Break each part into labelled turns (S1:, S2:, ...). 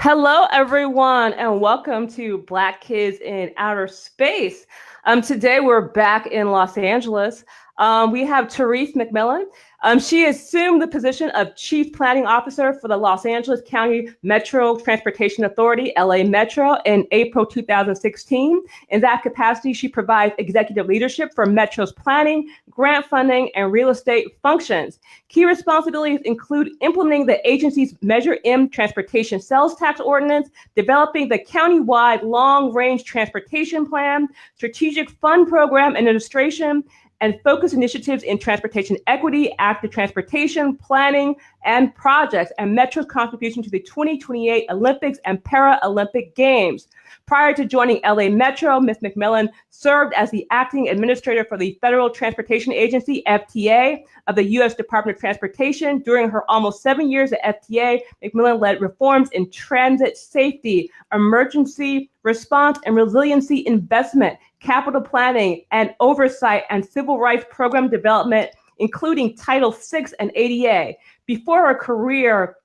S1: Hello, everyone, and welcome to Black Kids in Outer Space. Today, we're back in Los Angeles. We have Therese Mcmillan. She assumed the position of Chief Planning Officer for the Los Angeles County Metro Transportation Authority, LA Metro, in April 2016. In that capacity, she provides executive leadership for Metro's planning, grant funding, and real estate functions. Key responsibilities include implementing the agency's Measure M transportation sales tax ordinance, developing the countywide long-range transportation plan, strategic fund program administration, and focus initiatives in transportation equity, active transportation, planning, and projects, and Metro's contribution to the 2028 Olympics and Paralympic Games. Prior to joining LA Metro, Ms. Mcmillan served as the acting administrator for the Federal Transportation Agency, FTA, of the U.S. Department of Transportation. During her almost 7 years at FTA, Mcmillan led reforms in transit safety, emergency response and resiliency investment, capital planning and oversight, and civil rights program development, including Title VI and ADA. Before her career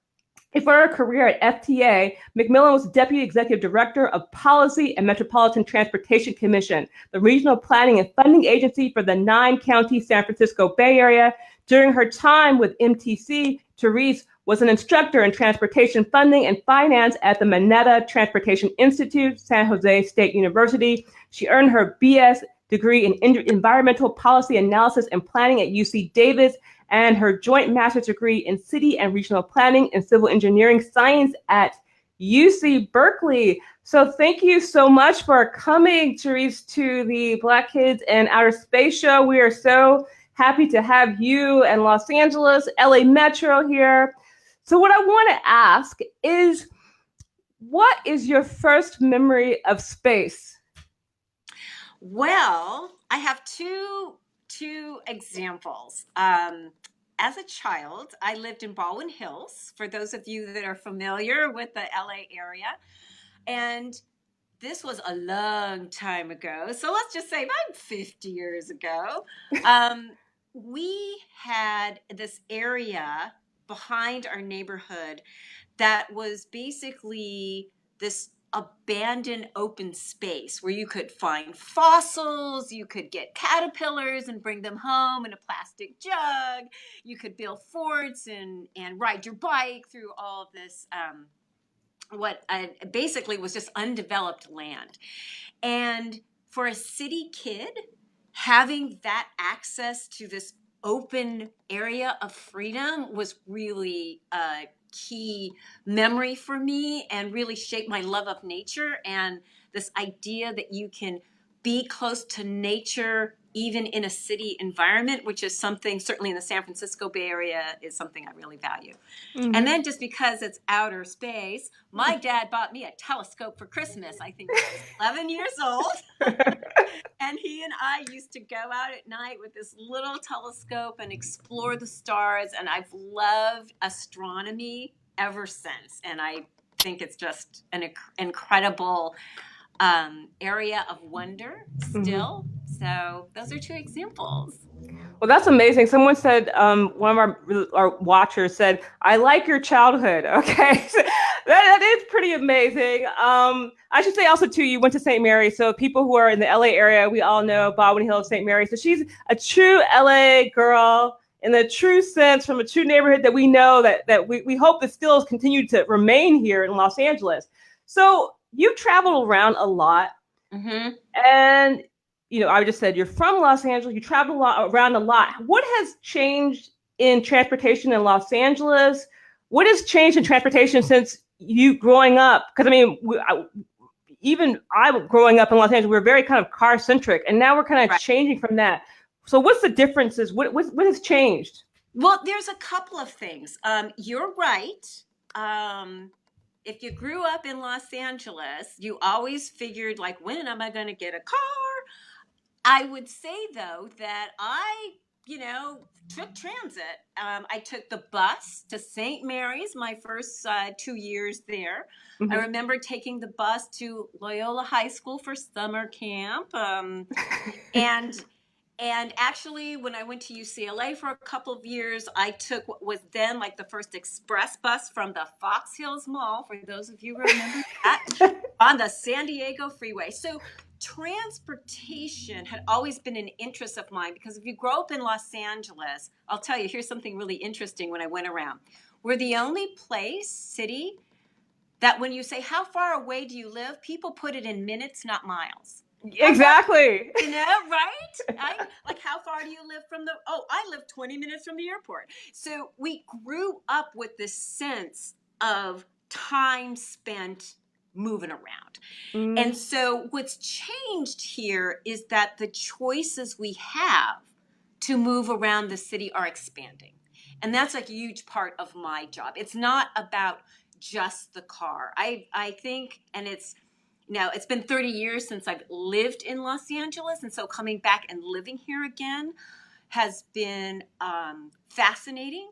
S1: at FTA, Mcmillan was Deputy Executive Director of Policy and Metropolitan Transportation Commission, the regional planning and funding agency for the 9-county San Francisco Bay Area. During her time with MTC, Therese was an instructor in transportation funding and finance at the Mineta Transportation Institute, San Jose State University. She earned her BS degree in environmental policy analysis and planning at UC Davis, and her joint master's degree in city and regional planning and civil engineering science at UC Berkeley. So thank you so much for coming, Therese, to the Black Kids in Outer Space show. We are so happy to have you and Los Angeles, LA Metro here. So what I want to ask is, what is your first memory of space?
S2: Well, I have two examples. As a child, I lived in Baldwin Hills, for those of you that are familiar with the LA area. And this was a long time ago. So let's just say about 50 years ago. We had this area behind our neighborhood that was basically this abandoned open space where you could find fossils, you could get caterpillars and bring them home in a plastic jug, you could build forts and ride your bike through all of this what basically was just undeveloped land. And for a city kid, having that access to this open area of freedom was really key memory for me and really shaped my love of nature and this idea that you can be close to nature even in a city environment, which is something certainly in the San Francisco Bay Area is something I really value. Mm-hmm. And then just because it's outer space, my dad bought me a telescope for Christmas. I think I was 11 years old. And he and I used to go out at night with this little telescope and explore the stars. And I've loved astronomy ever since. And I think it's just an incredible area of wonder still. Mm-hmm. So those are two examples.
S1: Well, that's amazing. Someone said, one of our watchers said, "I like your childhood." Okay, so that is pretty amazing. I should say also too, you went to St. Mary's. So people who are in the LA area, we all know Baldwin Hills, St. Mary's. So she's a true LA girl in the true sense, from a true neighborhood that we know that we hope that still continue to remain here in Los Angeles. So you've traveled around a lot, mm-hmm. and I just said you're from Los Angeles. You travel around a lot. What has changed in transportation in Los Angeles? What has changed in transportation since you growing up? Because even I growing up in Los Angeles, we were very kind of car centric, and now we're kind of changing from that. So what's the differences? What has changed?
S2: Well, there's a couple of things. You're right. If you grew up in Los Angeles, you always figured, like, when am I going to get a car? I would say, though, that I, took transit. I took the bus to St. Mary's my first 2 years there. Mm-hmm. I remember taking the bus to Loyola High School for summer camp. And And actually, when I went to UCLA for a couple of years, I took what was then like the first express bus from the Fox Hills Mall, for those of you who remember that, on the San Diego freeway. So transportation had always been an interest of mine because if you grow up in Los Angeles, I'll tell you, here's something really interesting when I went around. We're the only city, that when you say, how far away do you live? People put it in minutes, not miles. How far,
S1: Exactly.
S2: right? Like, how far do you live from I live 20 minutes from the airport. So we grew up with this sense of time spent moving around. And
S1: Mm,
S2: so what's changed here is that the choices we have to move around the city are expanding. And that's a huge part of my job. It's not about just the car. I think, and it's been 30 years since I've lived in Los Angeles. And so coming back and living here again has been fascinating.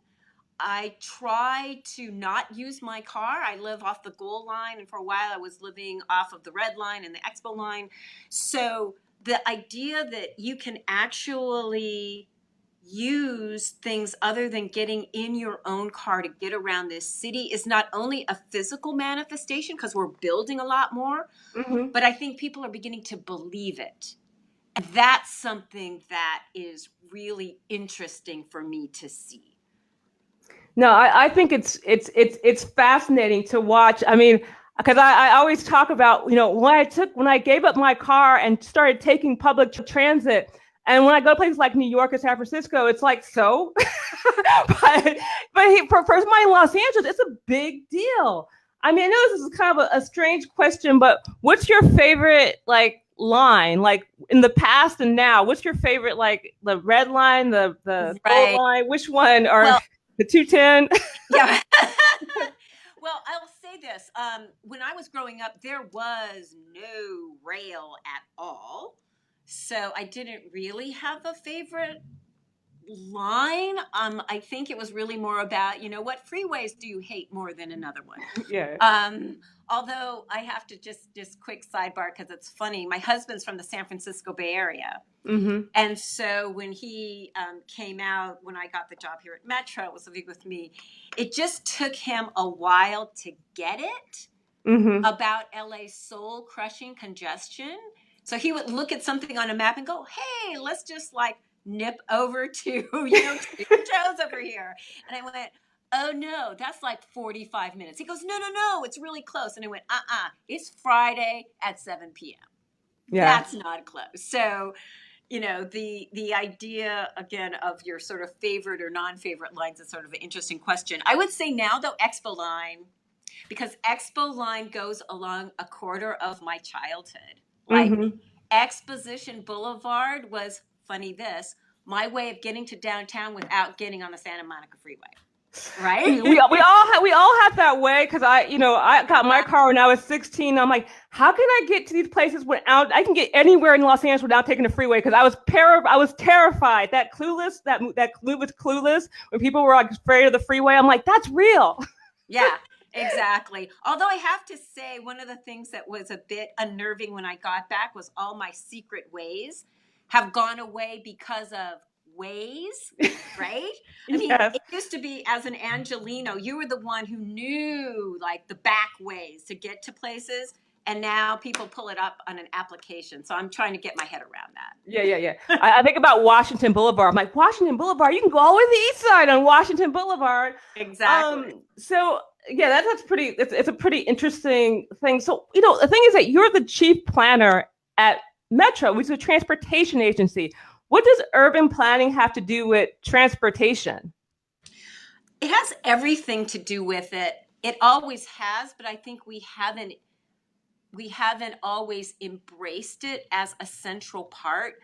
S2: I try to not use my car. I live off the Gold Line, and for a while I was living off of the Red Line and the Expo Line. So the idea that you can actually use things other than getting in your own car to get around this city is not only a physical manifestation because we're building a lot more,
S1: hmm
S2: but I think people are beginning to believe it. And that's something that is really interesting for me to see.
S1: No, I think it's fascinating to watch. I mean, because I always talk about, when I gave up my car and started taking public transit, and when I go to places like New York or San Francisco, it's like, so, for somebody in Los Angeles, it's a big deal. I mean, I know this is kind of a strange question, but what's your favorite like line, like in the past and now? What's your favorite, like the red line, the gold
S2: Right.
S1: line? Which one? Or
S2: Well,
S1: the 210?
S2: yeah. Well, I'll say this. When I was growing up, there was no rail at all. So I didn't really have a favorite line. I think it was really more about, what freeways do you hate more than another one?
S1: Yeah.
S2: Um, Although I have to just quick sidebar because it's funny. My husband's from the San Francisco Bay Area.
S1: Mm-hmm.
S2: And so when he came out, when I got the job here at Metro, was living with me, it just took him a while to get it
S1: Mm-hmm.
S2: about LA's soul crushing congestion. So he would look at something on a map and go, hey, let's just like nip over to, Trader Joe's over here. And I went, oh no, that's like 45 minutes. He goes, no, it's really close. And I went, it's Friday at 7 p.m.
S1: Yeah.
S2: That's not close. So the idea again of your sort of favorite or non-favorite lines is sort of an interesting question. I would say now though Expo Line, because Expo Line goes along a quarter of my childhood. Like
S1: Mm-hmm.
S2: Exposition Boulevard was my way of getting to downtown without getting on the Santa Monica freeway. Right?
S1: We all have that way, because I got my car when I was 16. I'm like, how can I get to these places without I can get anywhere in Los Angeles without taking the freeway? Because I was terrified. That clue was clueless when people were like afraid of the freeway. I'm like, that's real.
S2: Yeah, exactly. Although I have to say, one of the things that was a bit unnerving when I got back was all my secret ways have gone away because of Waze, right? I mean,
S1: Yes.
S2: it used to be as an Angelino, you were the one who knew like the back ways to get to places. And now people pull it up on an application. So I'm trying to get my head around
S1: Yeah.
S2: that.
S1: I think about Washington Boulevard. I'm like, Washington Boulevard, you can go all the way to the east side on Washington Boulevard.
S2: Exactly.
S1: So yeah, that's pretty. It's a pretty interesting thing. So the thing is that you're the chief planner at Metro, which is a transportation agency. What does urban planning have to do with transportation?
S2: It has everything to do with it. It always has, but I think we haven't always embraced it as a central part.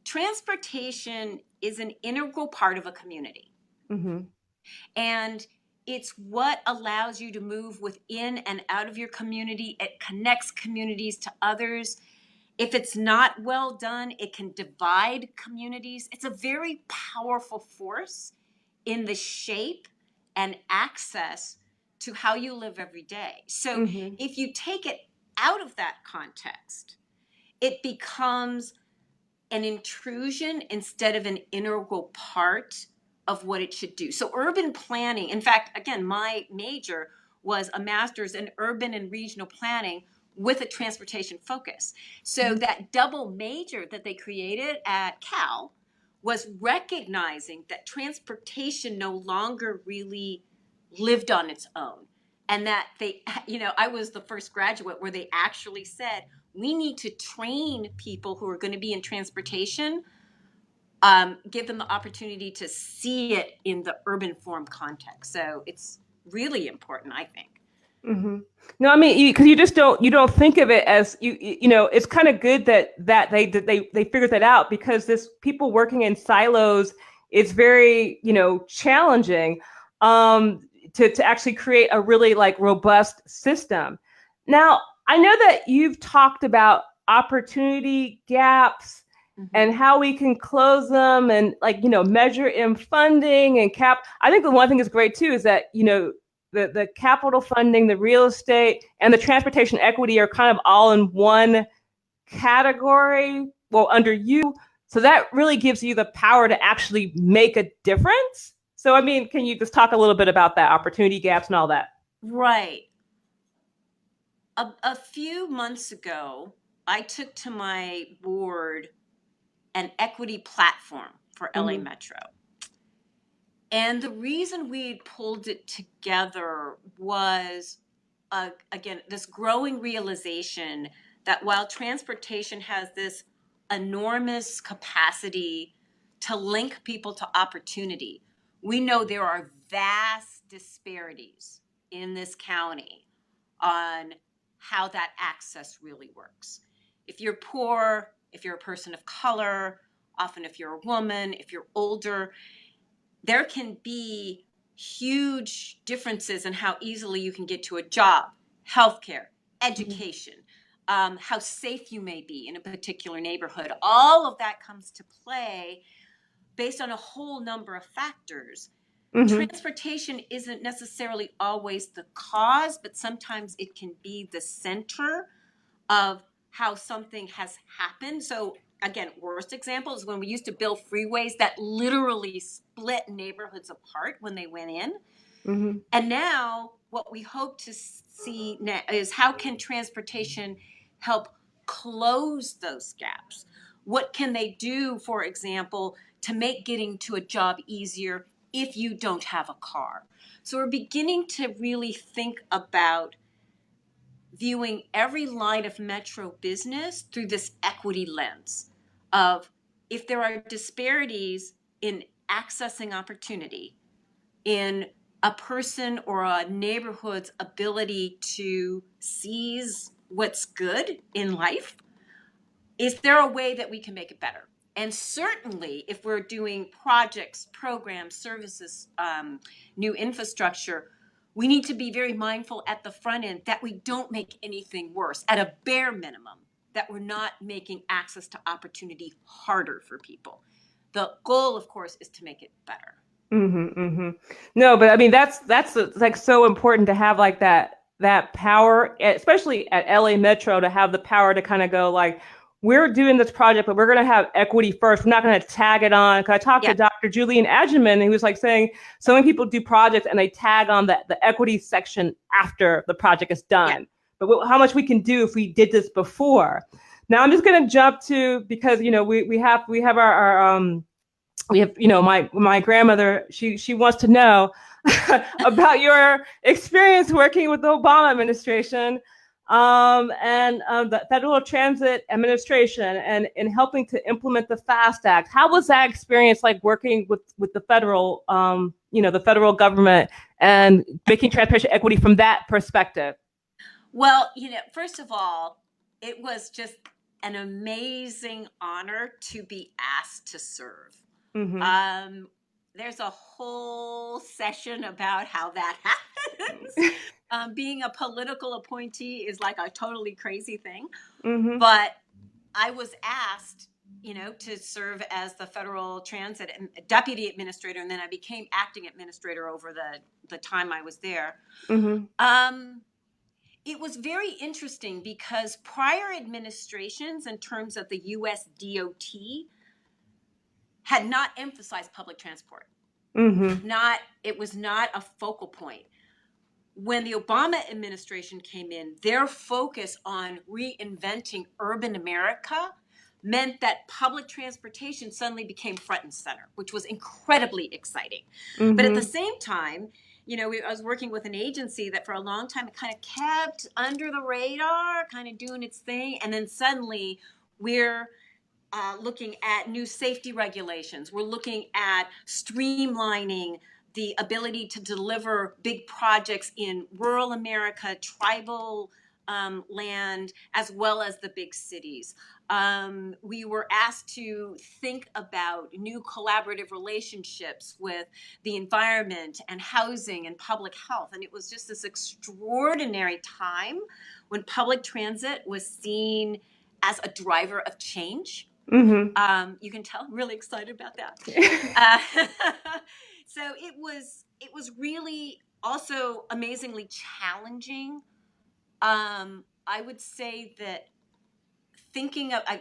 S2: Transportation is an integral part of a community.
S1: Mm-hmm.
S2: And it's what allows you to move within and out of your community. It connects communities to others. If it's not well done, it can divide communities. It's a very powerful force in the shape and access to how you live every day. So
S1: Mm-hmm.
S2: if you take it out of that context, it becomes an intrusion instead of an integral part of what it should do. So urban planning, in fact, again, my major was a master's in urban and regional planning with a transportation focus. So that double major that they created at Cal was recognizing that transportation no longer really lived on its own. And that they, I was the first graduate where they actually said, we need to train people who are going to be in transportation, give them the opportunity to see it in the urban form context. So it's really important, I think.
S1: Mm-hmm. No, I mean, because you don't think of it as it's kind of good that they figured that out, because this people working in silos, it's very challenging to actually create a really like robust system. Now, I know that you've talked about opportunity gaps and how we can close them, and measure in funding and cap. I think the one thing is great too is that the capital funding, the real estate, and the transportation equity are kind of all in one category, well, under you. So that really gives you the power to actually make a difference. So, I mean, can you just talk a little bit about that, opportunity gaps and all that?
S2: Right. A few months ago, I took to my board an equity platform for LA
S1: Mm-hmm.
S2: Metro. And the reason we pulled it together was, again, this growing realization that while transportation has this enormous capacity to link people to opportunity, we know there are vast disparities in this county on how that access really works. If you're poor, if you're a person of color, often if you're a woman, if you're older, there can be huge differences in how easily you can get to a job, healthcare, education, how safe you may be in a particular neighborhood. All of that comes to play based on a whole number of factors.
S1: Mm-hmm.
S2: Transportation isn't necessarily always the cause, but sometimes it can be the center of how something has happened. So again, worst example is when we used to build freeways that literally split neighborhoods apart when they went in.
S1: Mm-hmm.
S2: And now what we hope to see now is how can transportation help close those gaps? What can they do, for example, to make getting to a job easier if you don't have a car? So we're beginning to really think about viewing every line of metro business through this equity lens of, if there are disparities in accessing opportunity, in a person or a neighborhood's ability to seize what's good in life, is there a way that we can make it better? And certainly, if we're doing projects, programs, services, new infrastructure, we need to be very mindful at the front end that we don't make anything worse, at a bare minimum, that we're not making access to opportunity harder for people. The goal, of course, is to make it better.
S1: Mm-hmm, mm-hmm. No, but I mean that's like so important to have like that power, especially at LA Metro, to have the power to kind of go like, we're doing this project, but we're going to have equity first. We're not going to tag it on. Because I talked
S2: Yeah,
S1: to Dr. Julian Adjaman, and he was like saying so many people do projects and they tag on the equity section after the project is
S2: yeah.
S1: done. But how much we can do if we did this before. Now I'm just going to jump to, because we have our we have my grandmother, she wants to know about your experience working with the Obama administration, and the Federal Transit Administration, and in helping to implement the FAST Act. How was that experience like working with the federal the federal government and making transportation equity from that perspective?
S2: Well, first of all, it was just an amazing honor to be asked to serve.
S1: Mm-hmm.
S2: Um, there's a whole session about how that happens. Being a political appointee is like a totally crazy thing.
S1: Mm-hmm.
S2: But I was asked, to serve as the federal transit deputy administrator, and then I became acting administrator over the time I was there.
S1: Mm-hmm.
S2: Um, It was very interesting because prior administrations, in terms of the US DOT, had not emphasized public transport.
S1: Mm-hmm.
S2: It was not a focal point. When the Obama administration came in, their focus on reinventing urban America meant that public transportation suddenly became front and center, which was incredibly exciting. But at the
S1: Mm-hmm.
S2: same time, I was working with an agency that for a long time it kind of kept under the radar, kind of doing its thing. And then suddenly we're looking at new safety regulations. We're looking at streamlining the ability to deliver big projects in rural America, tribal land, as well as the big cities. We were asked to think about new collaborative relationships with the environment and housing and public health. And it was just this extraordinary time when public transit was seen as a driver of change.
S1: Mm-hmm.
S2: You can tell I'm really excited about that. So it was really also amazingly challenging. I would say that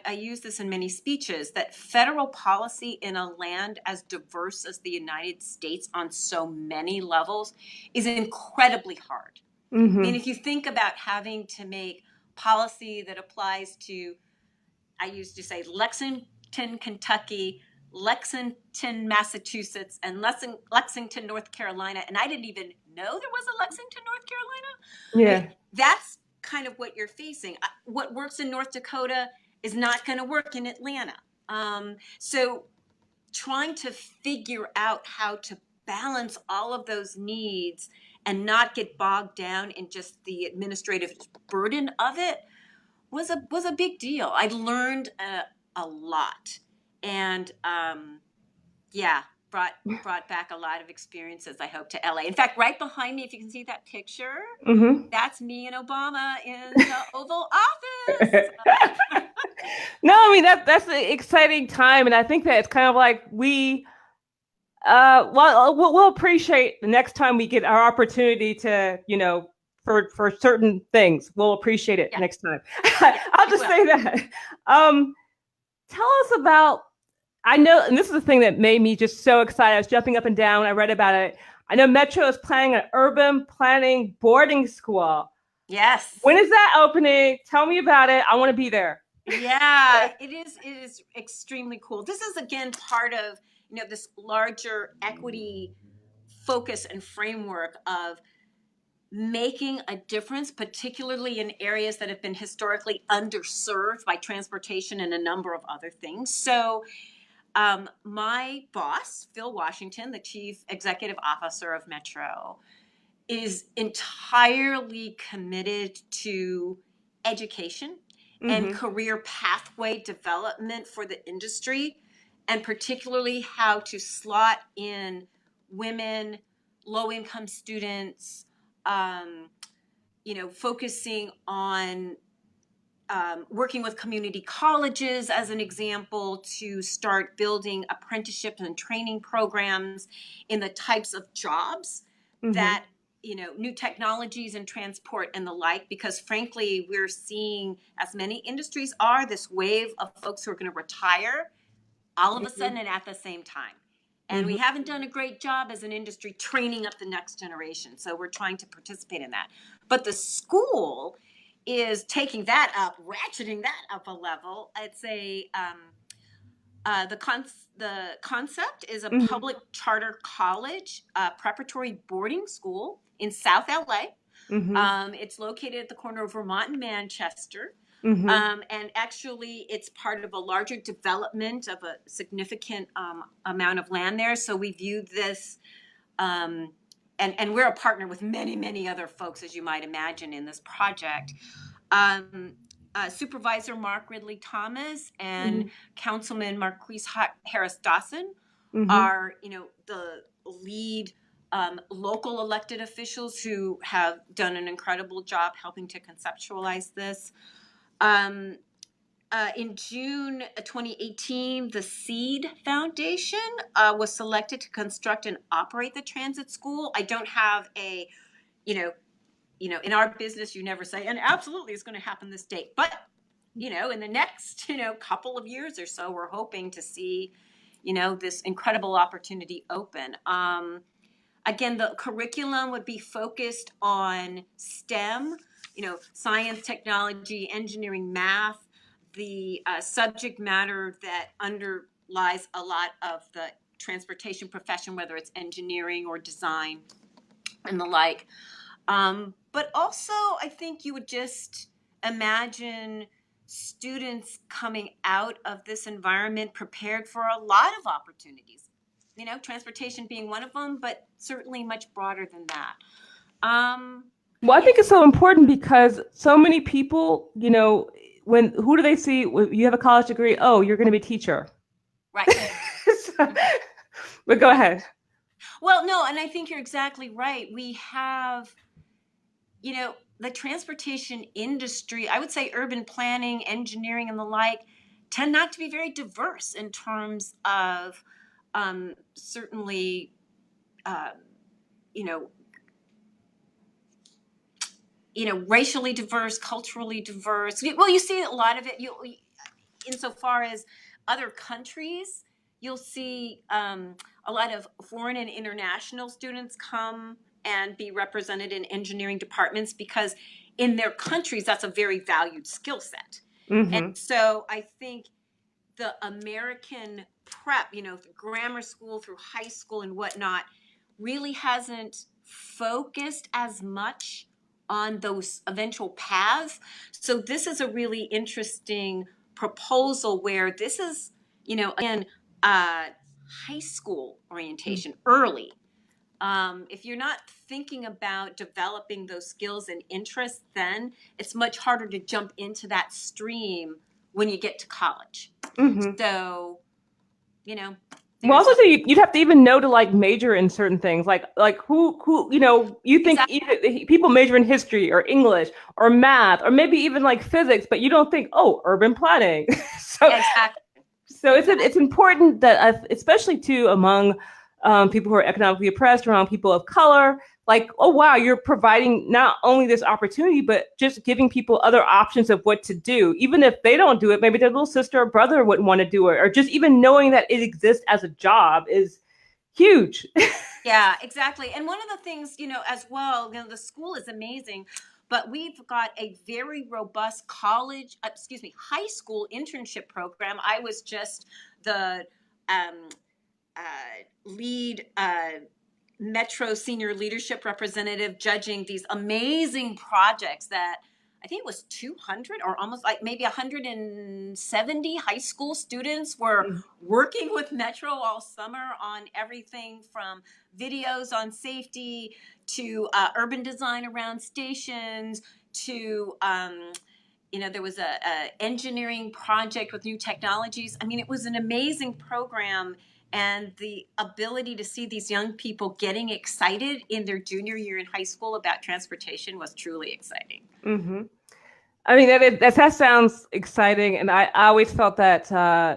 S2: I use this in many speeches, that federal policy in a land as diverse as the United States on so many levels is incredibly hard. I mean,
S1: Mm-hmm.
S2: if you think about having to make policy that applies to, I used to say, Lexington, Kentucky, Lexington, Massachusetts, and Lexington, North Carolina. And I didn't even know there was a Lexington, North Carolina. I
S1: Yeah.
S2: mean, that's kind of what you're facing. What works in North Dakota is not going to work in Atlanta. So trying to figure out how to balance all of those needs and not get bogged down in just the administrative burden of it was a big deal. I learned a lot, and yeah, brought back a lot of experiences, I hope, to LA. In fact, right behind me, if you can see that picture,
S1: Mm-hmm.
S2: that's me and Obama in the Oval Office.
S1: No, I mean that's an exciting time, and I think that it's kind of like we'll appreciate the next time we get our opportunity to, for certain things, we'll appreciate it
S2: Yeah,
S1: next time. I'll
S2: we
S1: just
S2: will.
S1: say that. Um, Tell us about. I know, and this is the thing that made me just so excited. I was jumping up and down when I read about it. I know Metro is planning an urban planning boarding school.
S2: Yes.
S1: When is that opening? Tell me about it. I want to be there.
S2: Yeah, it is. It is extremely cool. This is again part of this larger equity focus and framework of making a difference, particularly in areas that have been historically underserved by transportation and a number of other things. So, my boss, Phil Washington, the chief executive officer of Metro, is entirely committed to education and
S1: Mm-hmm.
S2: career pathway development for the industry, and particularly how to slot in women, low income students, um, focusing on working with community colleges as an example to start building apprenticeships and training programs in the types of jobs
S1: Mm-hmm.
S2: that new technologies and transport and the like, because frankly we're seeing, as many industries are, this wave of folks who are going to retire all of a
S1: Mm-hmm.
S2: sudden and at the same time. And
S1: Mm-hmm.
S2: we haven't done a great job as an industry training up the next generation. So we're trying to participate in that. But the school is taking that up, ratcheting that up a level. It's the concept is a
S1: Mm-hmm.
S2: public charter college, preparatory boarding school in South LA.
S1: Mm-hmm.
S2: It's located at the corner of Vermont and Manchester.
S1: Mm-hmm.
S2: And actually, it's part of a larger development of a significant amount of land there. So we view this, and we're a partner with many, many other folks, as you might imagine, in this project. Um, Supervisor Mark Ridley Thomas and Councilman Marquise Harris Dawson
S1: Mm-hmm.
S2: are, the lead local elected officials who have done an incredible job helping to conceptualize this. Um, in June 2018, the Seed Foundation was selected to construct and operate the transit school. I don't have a, you know, in our business, you never say, and absolutely it's going to happen this date. But, in the next, couple of years or so, we're hoping to see, this incredible opportunity open. Again, the curriculum would be focused on STEM, science, technology, engineering, math, the subject matter that underlies a lot of the transportation profession, whether it's engineering or design and the like. But also, I think you would just imagine students coming out of this environment prepared for a lot of opportunities. Transportation being one of them, but certainly much broader than that.
S1: Well, I
S2: Yeah,
S1: think it's so important because so many people, who do they see? You have a college degree. Oh, you're going to be a teacher.
S2: right.
S1: So, but go ahead.
S2: Well, no, and I think you're exactly right. We have, the transportation industry, I would say urban planning, engineering, and the like, tend not to be very diverse in terms of certainly, uh, you know, racially diverse, culturally diverse. Well, you see a lot of it. Insofar as other countries, you'll see a lot of foreign and international students come and be represented in engineering departments because in their countries, that's a very valued skill set. And
S1: Mm-hmm.
S2: so I think the American prep, grammar school through high school and whatnot, really hasn't focused as much on those eventual paths. So this is a really interesting proposal where this is, again, high school orientation early. If you're not thinking about developing those skills and interests, then it's much harder to jump into that stream when you get to college.
S1: Mm-hmm.
S2: So,
S1: Well,
S2: there's
S1: also
S2: a
S1: you'd have to even know to like major in certain things, like who you think
S2: exactly.
S1: even people major in history or English or math or maybe even like physics, but you don't think urban planning. so
S2: Exactly.
S1: so
S2: Exactly.
S1: it's important that especially too among people who are economically oppressed, around people of color, like oh wow, you're providing not only this opportunity but just giving people other options of what to do, even if they don't do it. Maybe their little sister or brother wouldn't want to do it, or just even knowing that it exists as a job is huge.
S2: Yeah, exactly. And one of the things, as well, the school is amazing, but we've got a very robust high school internship program. I was just the um, lead Metro senior leadership representative judging these amazing projects that I think it was 200 or almost like maybe 170 high school students were working with Metro all summer on everything from videos on safety to urban design around stations to there was a engineering project with new technologies. I mean, it was an amazing program, and the ability to see these young people getting excited in their junior year in high school about transportation was truly exciting.
S1: Mm-hmm. I mean, that sounds exciting, and I always felt that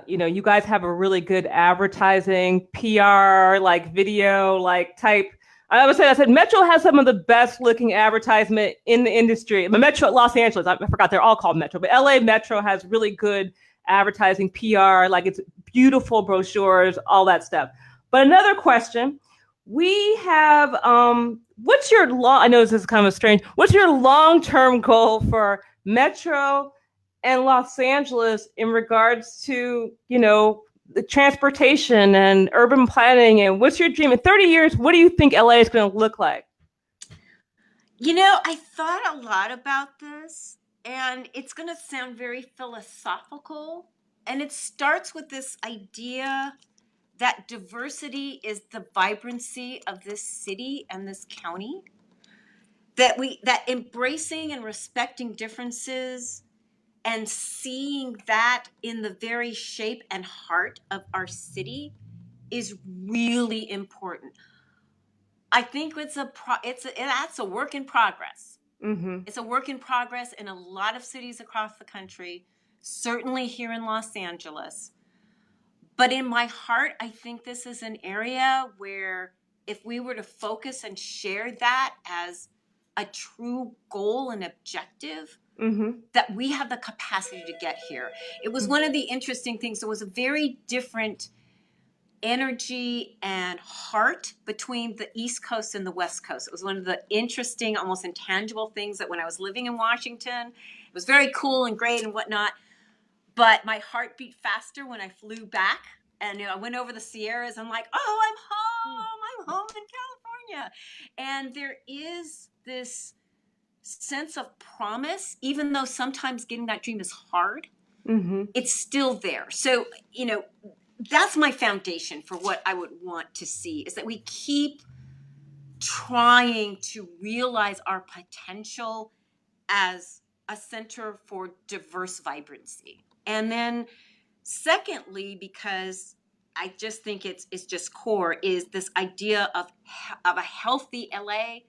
S1: you guys have a really good advertising, PR, like video, like type. I said Metro has some of the best looking advertisement in the industry. The Metro Los Angeles, I forgot they're all called Metro, but LA Metro has really good advertising, PR, like it's beautiful brochures, all that stuff. But another question, we have what's your long? I know this is kind of strange. What's your long term goal for Metro and Los Angeles in regards to, the transportation and urban planning? And what's your dream in 30 years? What do you think LA is going to look like?
S2: I thought a lot about this, and it's going to sound very philosophical. And it starts with this idea that diversity is the vibrancy of this city and this county. That embracing and respecting differences and seeing that in the very shape and heart of our city is really important. I think that's a work in progress.
S1: Mm-hmm.
S2: It's a work in progress in a lot of cities across the country, certainly here in Los Angeles. But in my heart, I think this is an area where if we were to focus and share that as a true goal and objective,
S1: Mm-hmm.
S2: that we have the capacity to get here. It was one of the interesting things. It was a very different energy and heart between the East Coast and the West Coast. It was one of the interesting, almost intangible things that when I was living in Washington, it was very cool and great and whatnot. But my heart beat faster when I flew back. And I went over the Sierras. I'm like, oh, I'm home. I'm home in California. And there is this sense of promise, even though sometimes getting that dream is hard,
S1: Mm-hmm.
S2: it's still there. So, that's my foundation for what I would want to see, is that we keep trying to realize our potential as a center for diverse vibrancy. And then secondly, because I just think it's just core, is this idea of a healthy LA,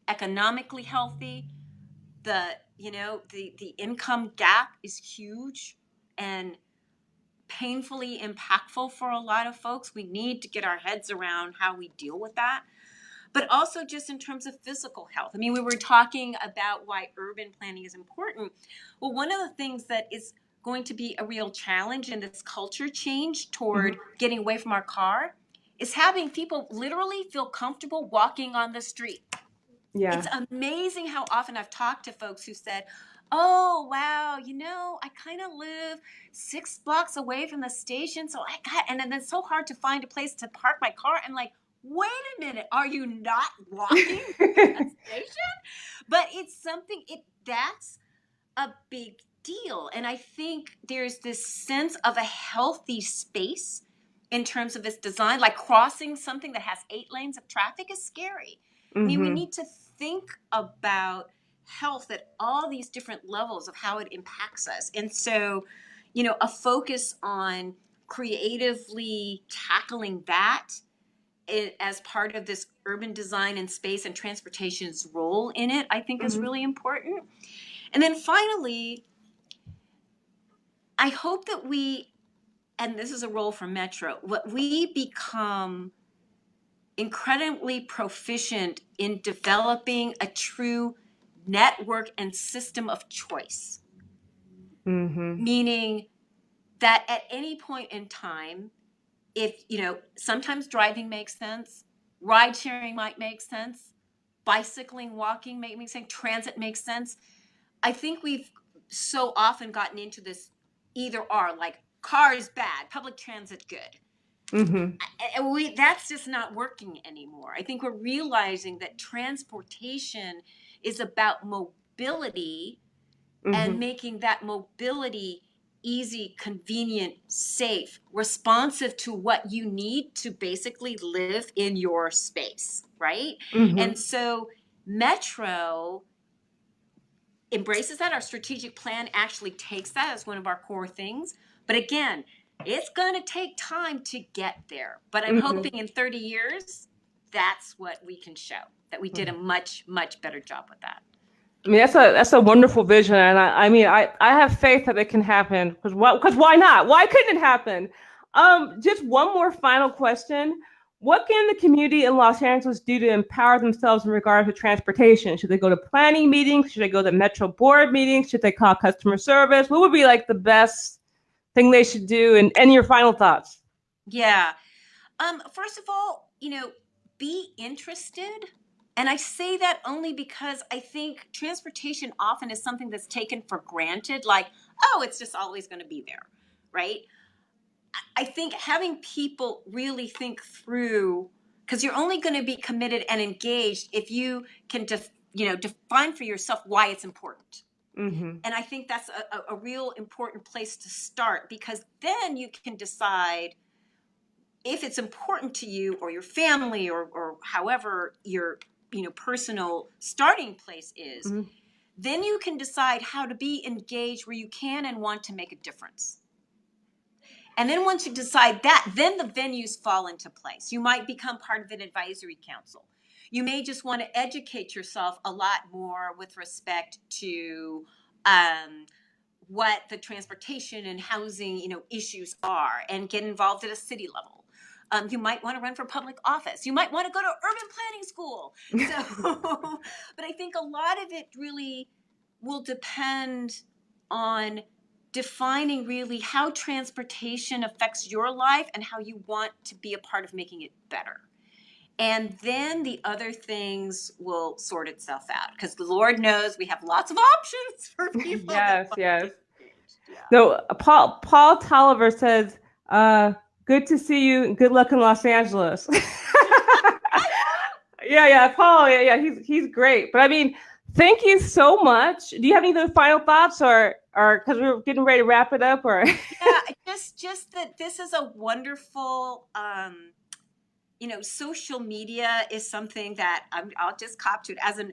S2: economically healthy. The income gap is huge and painfully impactful for a lot of folks. We need to get our heads around how we deal with that. But also just in terms of physical health. I mean, we were talking about why urban planning is important. Well, one of the things that is going to be a real challenge in this culture change toward getting away from our car is having people literally feel comfortable walking on the street.
S1: Yeah.
S2: It's amazing how often I've talked to folks who said, oh, wow, I kind of live 6 blocks away from the station. And then it's so hard to find a place to park my car. I'm like, wait a minute, are you not walking to that station? But it's something, that's a big deal. And I think there's this sense of a healthy space in terms of its design, like crossing something that has 8 lanes of traffic is scary. I mean, we need to think about health at all these different levels of how it impacts us. And so, a focus on creatively tackling that as part of this urban design and space and transportation's role in it, I think is really important. And then finally, I hope that and this is a role for Metro, we become incredibly proficient in developing a true network and system of choice. Meaning that at any point in time, if, sometimes driving makes sense, ride sharing might make sense, bicycling, walking makes sense, transit makes sense. I think we've so often gotten into this either or, like car is bad, public transit good. And that's just not working anymore. I think we're realizing that transportation is about mobility and making that mobility easy, convenient, safe, responsive to what you need to basically live in your space, right? And so Metro embraces that. Our strategic plan actually takes that as one of our core things. But again, it's going to take time to get there. But I'm hoping in 30 years, that's what we can show, that we did a much, much better job with that.
S1: I mean, that's a wonderful vision, and I have faith that it can happen. Because why not? Why couldn't it happen? Just one more final question: what can the community in Los Angeles do to empower themselves in regards to transportation? Should they go to planning meetings? Should they go to Metro board meetings? Should they call customer service? What would be like the best thing they should do? And your final thoughts?
S2: Yeah. First of all, be interested. And I say that only because I think transportation often is something that's taken for granted, like, oh, it's just always going to be there, right? I think having people really think through, because you're only going to be committed and engaged if you can define for yourself why it's important. And I think that's a real important place to start, because then you can decide if it's important to you or your family or however your personal starting place is. Then you can decide how to be engaged where you can and want to make a difference. And then once you decide that, then the venues fall into place. You might become part of an advisory council. You may just want to educate yourself a lot more with respect to what the transportation and housing issues are, and get involved at a city level. You might want to run for public office. You might want to go to urban planning school. So, but I think a lot of it really will depend on defining really how transportation affects your life and how you want to be a part of making it better. And then the other things will sort itself out, because the Lord knows we have lots of options for people that
S1: Yes,
S2: want
S1: yes.
S2: to change. Yeah.
S1: No, Paul Tolliver says, "Good to see you. And good luck in Los Angeles." Yeah, Paul. Yeah. He's great. But I mean, thank you so much. Do you have any other final thoughts, or because we're getting ready to wrap it up, or?
S2: Yeah, just that this is a wonderful, social media is something that I'll just cop to it as an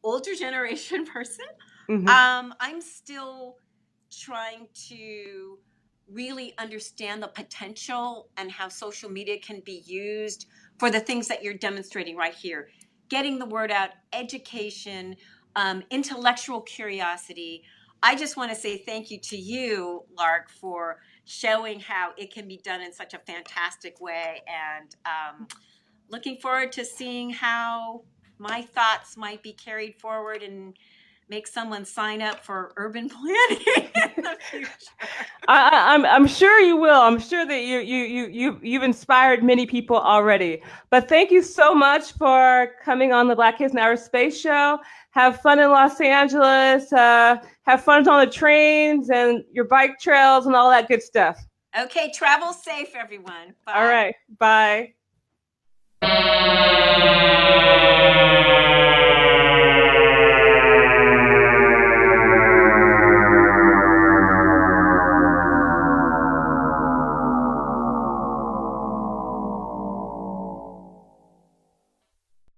S2: older generation person.
S1: Mhm.
S2: I'm still trying to really understand the potential and how social media can be used for the things that you're demonstrating right here. Getting the word out, education, intellectual curiosity. I just want to say thank you to you, Lark, for showing how it can be done in such a fantastic way, and looking forward to seeing how my thoughts might be carried forward and make someone sign up for urban planning in the future.
S1: I'm sure you will. I'm sure that you've inspired many people already. But thank you so much for coming on the Black Kids in Outer Space show. Have fun in Los Angeles. Have fun on the trains and your bike trails and all that good stuff.
S2: Okay, travel safe, everyone.
S1: All
S2: Bye.
S1: right. Bye.